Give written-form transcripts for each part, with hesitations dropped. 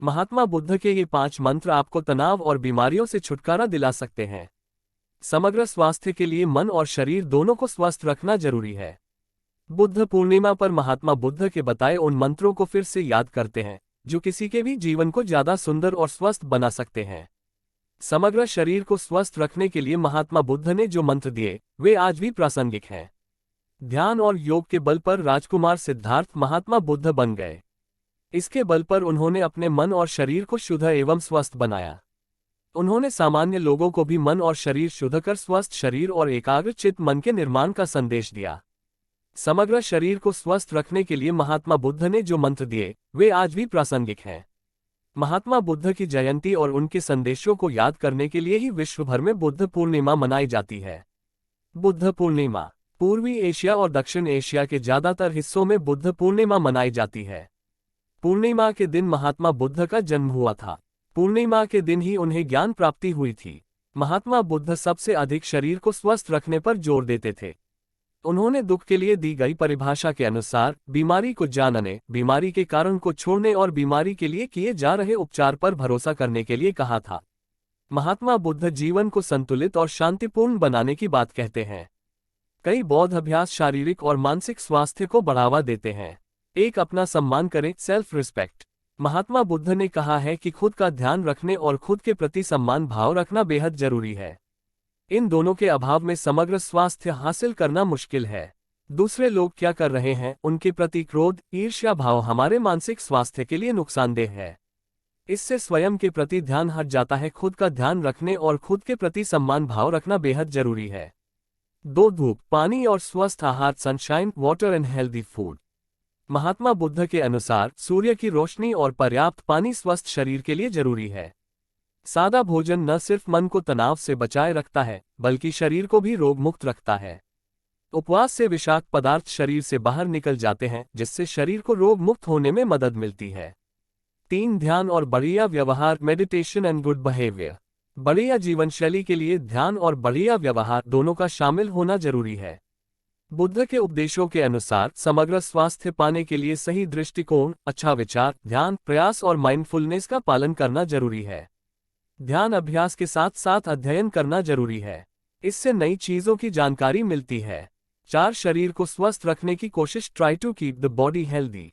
महात्मा बुद्ध के ये 5 मंत्र आपको तनाव और बीमारियों से छुटकारा दिला सकते हैं। समग्र स्वास्थ्य के लिए मन और शरीर दोनों को स्वस्थ रखना जरूरी है। बुद्ध पूर्णिमा पर महात्मा बुद्ध के बताए उन मंत्रों को फिर से याद करते हैं, जो किसी के भी जीवन को ज्यादा सुंदर और स्वस्थ बना सकते हैं। समग्र शरीर को स्वस्थ रखने के लिए महात्मा बुद्ध ने जो मंत्र दिए, वे आज भी प्रासंगिक हैं। ध्यान और योग के बल पर राजकुमार सिद्धार्थ महात्मा बुद्ध बन गए। इसके बल पर उन्होंने अपने मन और शरीर को शुद्ध एवं स्वस्थ बनाया। उन्होंने सामान्य लोगों को भी मन और शरीर शुद्ध कर स्वस्थ शरीर और एकाग्र चित्त मन के निर्माण का संदेश दिया। समग्र शरीर को स्वस्थ रखने के लिए महात्मा बुद्ध ने जो मंत्र दिए, वे आज भी प्रासंगिक हैं। महात्मा बुद्ध की जयंती और उनके संदेशों को याद करने के लिए ही विश्व भर में बुद्ध पूर्णिमा मनाई जाती है। बुद्ध पूर्णिमा पूर्वी एशिया और दक्षिण एशिया के ज्यादातर हिस्सों में बुद्ध पूर्णिमा मनाई जाती है। पूर्णिमा के दिन महात्मा बुद्ध का जन्म हुआ था। पूर्णिमा के दिन ही उन्हें ज्ञान प्राप्ति हुई थी। महात्मा बुद्ध सबसे अधिक शरीर को स्वस्थ रखने पर जोर देते थे। उन्होंने दुख के लिए दी गई परिभाषा के अनुसार बीमारी को जानने, बीमारी के कारण को छोड़ने और बीमारी के लिए किए जा रहे उपचार पर भरोसा करने के लिए कहा था। महात्मा बुद्ध जीवन को संतुलित और शांतिपूर्ण बनाने की बात कहते हैं। कई बौद्ध अभ्यास शारीरिक और मानसिक स्वास्थ्य को बढ़ावा देते हैं। एक अपना सम्मान करें, सेल्फ रिस्पेक्ट। महात्मा बुद्ध ने कहा है कि खुद का ध्यान रखने और खुद के प्रति सम्मान भाव रखना बेहद जरूरी है। इन दोनों के अभाव में समग्र स्वास्थ्य हासिल करना मुश्किल है। दूसरे लोग क्या कर रहे हैं, उनके प्रति क्रोध, ईर्ष्या भाव हमारे मानसिक स्वास्थ्य के लिए नुकसानदेह है। इससे स्वयं के प्रति ध्यान हट जाता है। खुद का ध्यान रखने और खुद के प्रति सम्मान भाव रखना बेहद जरूरी है। 2 धूप, पानी और स्वस्थ आहार, sunshine, water and healthy food. Mahatma Buddha के अनुसार सूर्य की रोशनी और पर्याप्त पानी स्वस्थ शरीर के लिए जरूरी है। सादा भोजन न सिर्फ मन को तनाव से बचाए रखता है, बल्कि शरीर को भी रोग मुक्त रखता है। उपवास से विषाक्त पदार्थ शरीर से बाहर निकल जाते हैं, जिससे शरीर को रोग मुक्त होने में मदद मिलती है। 3 ध्यान और बढ़िया व्यवहार, मेडिटेशन एंड गुड बिहेवियर। बढ़िया जीवन शैली के लिए ध्यान और बढ़िया व्यवहार दोनों का शामिल होना जरूरी है। बुद्ध के उपदेशों के अनुसार समग्र स्वास्थ्य पाने के लिए सही दृष्टिकोण, अच्छा विचार, ध्यान, प्रयास और माइंडफुलनेस का पालन करना जरूरी है। ध्यान अभ्यास के साथ साथ अध्ययन करना जरूरी है। इससे नई चीजों की जानकारी मिलती है। 4 शरीर को स्वस्थ रखने की कोशिश, try to keep the body healthy.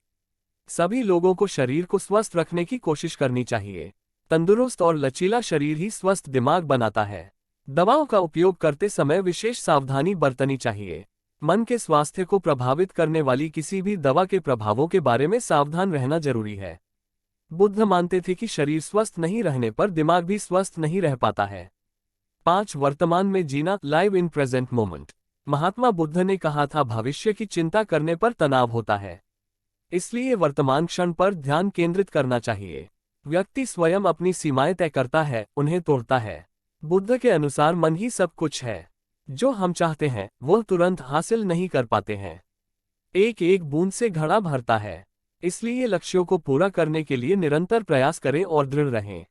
सभी लोगों को शरीर को स्वस्थ रखने की कोशिश करनी चाहिए। तंदुरुस्त और लचीला शरीर ही स्वस्थ दिमाग बनाता है। दवाओं का उपयोग करते समय विशेष सावधानी बरतनी चाहिए। मन के स्वास्थ्य को प्रभावित करने वाली किसी भी दवा के प्रभावों के बारे में सावधान रहना जरूरी है। बुद्ध मानते थे कि शरीर स्वस्थ नहीं रहने पर दिमाग भी स्वस्थ नहीं रह पाता है। 5 वर्तमान में जीना, live in present moment. Mahatma Buddha ने कहा था, भविष्य की चिंता करने पर तनाव होता है, इसलिए वर्तमान क्षण पर ध्यान केंद्रित करना चाहिए। व्यक्ति स्वयं अपनी सीमाएं तय करता है, उन्हें तोड़ता है। बुद्ध के अनुसार मन ही सब कुछ है। जो हम चाहते हैं वो तुरंत हासिल नहीं कर पाते हैं। एक एक बूंद से घड़ा भरता है। इसलिए लक्ष्यों को पूरा करने के लिए निरंतर प्रयास करें और दृढ़ रहें।